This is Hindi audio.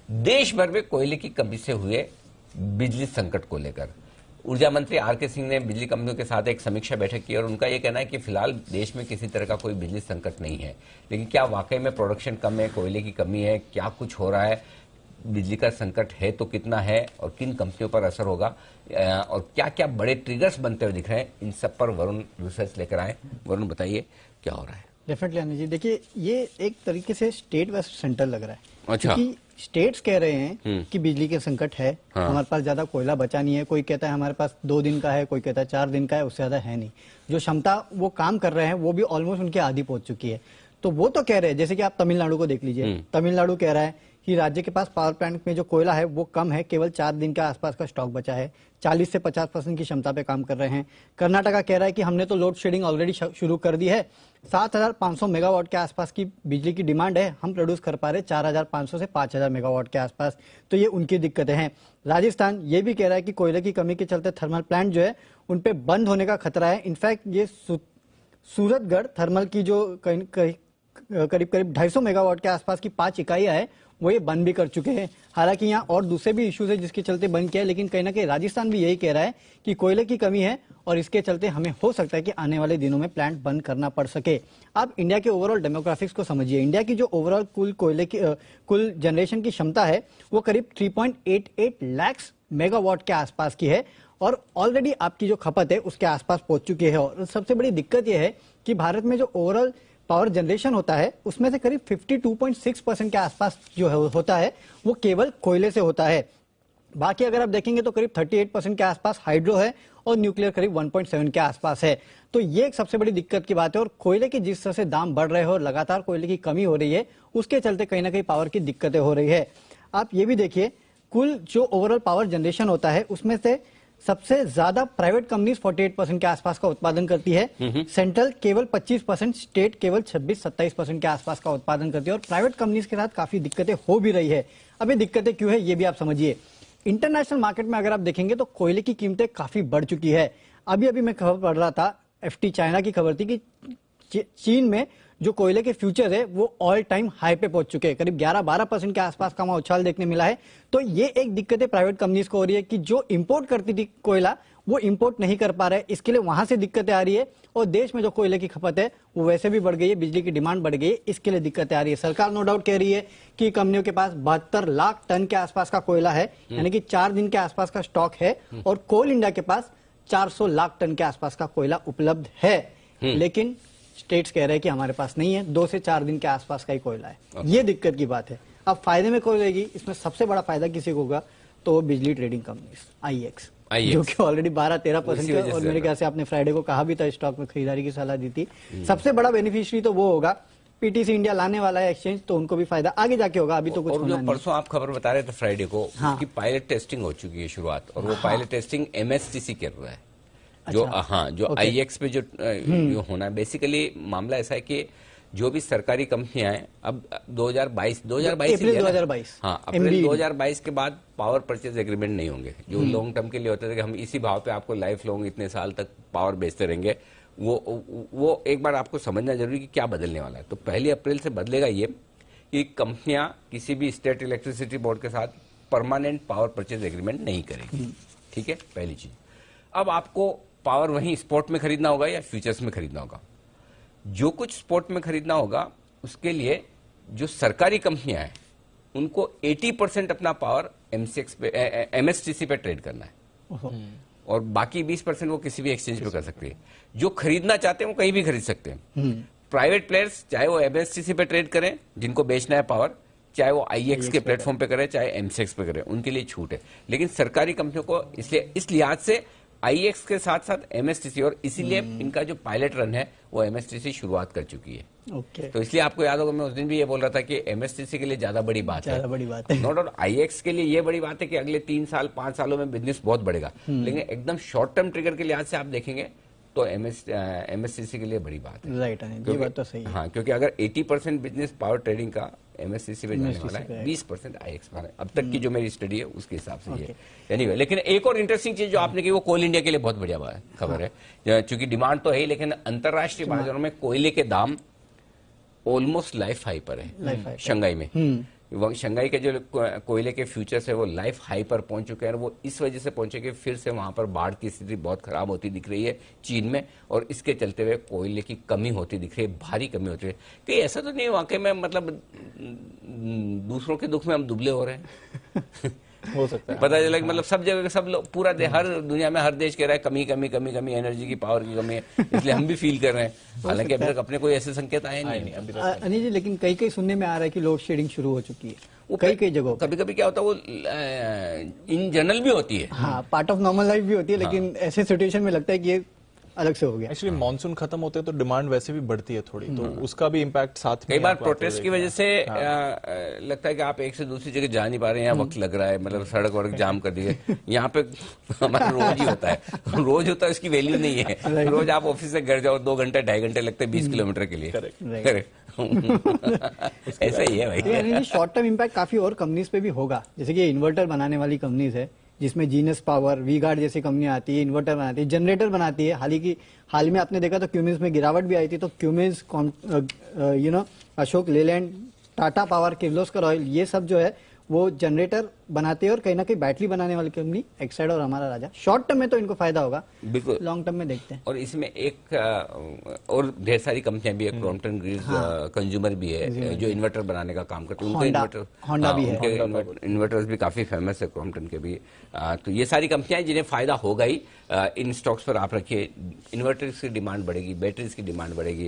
देश भर में कोयले की कमी से हुए बिजली संकट को लेकर ऊर्जा मंत्री आर.के. सिंह ने बिजली कंपनियों के साथ एक समीक्षा बैठक की और उनका यह कहना है कि फिलहाल देश में किसी तरह का कोई बिजली संकट नहीं है, लेकिन क्या वाकई में प्रोडक्शन कम है, कोयले की कमी है, क्या कुछ हो रहा है, बिजली का संकट है तो कितना है और किन कंपनियों पर असर होगा और क्या क्या बड़े ट्रिगर्स बनते हुए दिख रहे हैं, इन सब पर वरुण रिसर्च लेकर आए। वरुण बताइए क्या हो रहा है। डेफिनेटली अनिल जी, देखिए ये एक तरीके से स्टेट वर्सेस सेंट्रल लग रहा है। अच्छा। क्योंकि स्टेट्स कह रहे हैं कि बिजली के संकट है, हमारे पास ज्यादा कोयला बचा नहीं है, कोई कहता है हमारे पास 2 दिन का है, कोई कहता है 4 दिन का है, उससे ज्यादा है नहीं। जो क्षमता वो काम कर रहे हैं वो भी ऑलमोस्ट उनके आधी पहुंच चुकी है। तो वो तो कह रहे हैं, जैसे कि आप तमिलनाडु को देख लीजिए, तमिलनाडु कह रहा है कि राज्य के पास पावर प्लांट में जो कोयला है वो कम है, केवल 4 दिन के आसपास का स्टॉक बचा है, 40 से 50% की क्षमता पे काम कर रहे हैं। कर्नाटका कह रहा है कि हमने तो लोड शेडिंग ऑलरेडी शुरू कर दी है, 7500 मेगावाट के आसपास की बिजली की डिमांड है, हम प्रोड्यूस कर पा रहे 4500 से 5000 मेगावाट के आसपास। तो ये उनकी दिक्कतें हैं। राजस्थान ये भी कह रहा है कि कोयले की कमी के चलते थर्मल प्लांट जो है उन पे बंद होने का खतरा है। इनफैक्ट ये सूरतगढ़ थर्मल की जो करीब 250 मेगावाट के आसपास की 5 इकाइयां है वो ये बंद भी कर चुके हैं। हालांकि यहाँ और दूसरे भी इश्यूज है जिसके चलते बंद किया है, लेकिन कहीं ना कहीं राजस्थान भी यही कह रहा है कि कोयले की कमी है और इसके चलते हमें हो सकता है कि आने वाले दिनों में प्लांट बंद करना पड़ सके। आप इंडिया के ओवरऑल डेमोग्राफिक्स को समझिए। इंडिया की जो ओवरऑल कुल जनरेशन की क्षमता है वो करीब 3.88 लाख मेगावाट के आसपास की है और ऑलरेडी आपकी जो खपत है उसके आसपास पहुंच चुकी है। और सबसे बड़ी दिक्कत यह है कि भारत में जो ओवरऑल पावर जनरेशन होता है उसमें से करीब 52.6% के आसपास जो होता है वो केवल कोयले से होता है। बाकी अगर आप देखेंगे तो करीब 38% के आसपास हाइड्रो है और न्यूक्लियर करीब 1.7 के आसपास है। तो ये एक सबसे बड़ी दिक्कत की बात है। और कोयले के जिस तरह से दाम बढ़ रहे हैं और लगातार कोयले की कमी हो रही है उसके चलते कहीं ना कहीं पावर की दिक्कतें हो रही है। आप ये भी देखिए, कुल जो ओवरऑल पावर जनरेशन होता है उसमें से सबसे ज्यादा प्राइवेट कंपनीज 48% के आसपास का उत्पादन करती है, सेंट्रल केवल 25%, स्टेट केवल 26-27% के आसपास का उत्पादन करती है। और प्राइवेट कंपनीज के साथ काफी दिक्कतें हो भी रही है। अब ये दिक्कतें क्यों है ये भी आप समझिए। इंटरनेशनल मार्केट में अगर आप देखेंगे तो कोयले की कीमतें काफी बढ़ चुकी है। अभी मैं खबर पढ़ रहा था, एफटी चाइना की खबर थी कि चीन में जो कोयले के फ्यूचर है वो ऑल टाइम हाई पे पहुंच चुके हैं, करीब 11-12% के आसपास का वहां उछाल देखने मिला है। तो ये एक दिक्कत है प्राइवेट कंपनीज को हो रही है कि जो इंपोर्ट करती थी कोयला वो इंपोर्ट नहीं कर पा रहे, इसके लिए वहां से दिक्कतें आ रही है। और देश में जो कोयले की खपत है वो वैसे भी बढ़ गई है, बिजली की डिमांड बढ़ गई है, इसके लिए दिक्कतें आ रही है। सरकार नो डाउट कह रही है कि कंपनियों के पास 72 लाख टन के आसपास का कोयला है, यानी कि 4 दिन के आसपास का स्टॉक है, और कोल इंडिया के पास 400 लाख टन के आसपास का कोयला उपलब्ध है। लेकिन स्टेट्स कह रहे हैं कि हमारे पास नहीं है, 2 से 4 दिन के आसपास का ही कोयला है। ये दिक्कत की बात है। अब फायदे में कोई रहेगी, इसमें सबसे बड़ा फायदा किसी को होगा तो वो बिजली ट्रेडिंग कंपनीज आईएक्स, जो कि ऑलरेडी 12-13% का, और मेरे ख्याल से आपने फ्राइडे को कहा भी था स्टॉक में खरीदारी की सलाह दी थी। सबसे बड़ा बेनिफिशियरी तो वो होगा। पीटीसी इंडिया लाने वाला है एक्सचेंज, तो उनको भी फायदा आगे जाके होगा, अभी तो कुछ होना नहीं। परसों आप खबर बता रहे थे फ्राइडे को, उसकी पायलट टेस्टिंग हो चुकी है शुरुआत, और वो पायलट टेस्टिंग एमएसटीसी कर रहा है। जो जो आईएक्स पे जो होना है, बेसिकली मामला ऐसा है कि जो भी सरकारी कंपनियां हैं अब 2022 अप्रैल 2022 के बाद पावर परचेज एग्रीमेंट नहीं होंगे, जो लॉन्ग टर्म के लिए होते थे कि हम इसी भाव पे आपको लाइफ लॉन्ग इतने साल तक पावर बेचते रहेंगे। वो एक बार आपको समझना जरूरी कि क्या बदलने वाला है। तो 1 अप्रैल से बदलेगा ये कि कंपनियां किसी भी स्टेट इलेक्ट्रिसिटी बोर्ड के साथ परमानेंट पावर परचेज एग्रीमेंट नहीं करेंगी। ठीक है, पहली चीज। अब आपको पावर वहीं स्पॉट में खरीदना होगा या फ्यूचर्स में खरीदना होगा। जो कुछ स्पॉट में खरीदना होगा उसके लिए जो सरकारी कंपनियां हैं उनको 80% अपना पावर एमएसटीसी पे ट्रेड करना है, और बाकी 20% वो किसी भी एक्सचेंज पे कर सकते हैं। जो खरीदना चाहते हैं वो कहीं भी खरीद सकते हैं। प्राइवेट प्लेयर्स चाहे वो एमएसटीसी पे ट्रेड करें जिनको बेचना है पावर, चाहे वो आईएक्स के प्लेटफॉर्म पे करें, चाहे एमसेक्स पे करें, उनके लिए छूट है। लेकिन सरकारी कंपनियों को इसलिए इस लिहाज से आईएक्स के साथ साथ एमएसटीसी, और इसीलिए इनका जो पायलट रन है वो एमएसटीसी शुरुआत कर चुकी है। तो इसलिए आपको याद होगा मैं उस दिन भी ये बोल रहा था कि एमएसटीसी के लिए ज्यादा बड़ी बात है। नो डाउट आईएक्स के लिए ये बड़ी बात है कि अगले 3-5 सालों में बिजनेस बहुत बढ़ेगा, लेकिन एकदम शॉर्ट टर्म ट्रिगर के लिहाज से आप देखेंगे तो एमएसटीसी के लिए बड़ी बात है। राइट, ये बात तो सही है। हाँ, क्योंकि अगर 80% बिजनेस पावर ट्रेडिंग का एमएसटीसी पे जाने वाला है, 20% आईएक्स पर है। अब तक की जो मेरी स्टडी है उसके हिसाब से ये एनीवे। लेकिन एक और इंटरेस्टिंग चीज जो आपने की वो कोल इंडिया के लिए बहुत बढ़िया खबर है, क्योंकि डिमांड तो है ही, लेकिन अंतरराष्ट्रीय बाजारों में कोयले के दाम ऑलमोस्ट लाइफ हाई पर है शंघाई में। शंघाई के जो कोयले के फ्यूचर्स है वो लाइफ हाई पर पहुंच चुके हैं और वो इस वजह से पहुंचे कि फिर से वहां पर बाढ़ की स्थिति बहुत खराब होती दिख रही है चीन में, और इसके चलते हुए कोयले की कमी होती दिख रही है, भारी कमी होती है। कहीं ऐसा तो नहीं वाकई में मतलब दूसरों के दुख में हम दुबले हो रहे हैं? हो सकता है, पता चला कि मतलब सब जगह सब लोग पूरा हर दुनिया में हर देश कह रहा है कमी कमी कमी कमी, एनर्जी की पावर की कमी है, इसलिए हम भी फील कर रहे हैं। हालांकि अभी तक अपने कोई ऐसे संकेत आए नहीं अभी तक। अनिल जी, लेकिन कई कई सुनने में आ रहा है कि लोड शेडिंग शुरू हो चुकी है कई कई जगहों। कभी कभी क्या होता है वो इन जनरल भी होती है, हाँ, पार्ट ऑफ नॉर्मल लाइफ भी होती है, लेकिन ऐसे सिचुएशन में लगता है कि ये अलग से हो गया। एक्चुअली मानसून खत्म होते हैं तो डिमांड वैसे भी बढ़ती है थोड़ी, तो उसका भी इम्पैक्ट साथ में कई बार प्रोटेस्ट की वजह से लगता है कि आप एक से दूसरी जगह जा नहीं पा रहे हैं, यहाँ वक्त लग रहा है, मतलब सड़क वड़क जाम कर दी है। यहाँ पे हमारा रोज ही होता है, रोज होता है, उसकी वैल्यू नहीं है। रोज आप ऑफिस से घर जाओ 2 घंटे 2.5 घंटे लगते हैं 20 किलोमीटर के लिए। करेक्ट ऐसा ही है भाई। शॉर्ट टर्म इम्पैक्ट काफी और कंपनीज पे भी होगा, जैसे कि इन्वर्टर बनाने वाली कंपनीज है जिसमें जीनस पावर, वी गार्ड जैसी कंपनियां आती है, इन्वर्टर बनाती है, जनरेटर बनाती है। हाल में आपने देखा तो क्यूमिंस में गिरावट भी आई थी, तो Cummins, Ashok Leyland, Tata power, Kirloskar oil, ये सब जो है वो जनरेटर बनाते हैं और कहीं ना कहीं बैटरी बनाने वाली कंपनी एक्साइड और हमारा राजा। शॉर्ट टर्म में तो इनको फायदा होगा, बिल्कुल, लॉन्ग टर्म में देखते हैं। और इसमें एक और ढेर सारी कंपनियां भी है, क्रॉम्पटन ग्रीव्स कंज्यूमर भी है जो इन्वर्टर बनाने का काम करते हैं, उनके इन्वर्टर, होंडा भी है, इन्वर्टर्स भी काफी फेमस है क्रॉम्पटन के भी। तो ये सारी कंपनियां जिन्हें फायदा होगा ही, इन स्टॉक्स पर आप रखिए। इन्वर्टर्स की डिमांड बढ़ेगी, बैटरीज की डिमांड बढ़ेगी,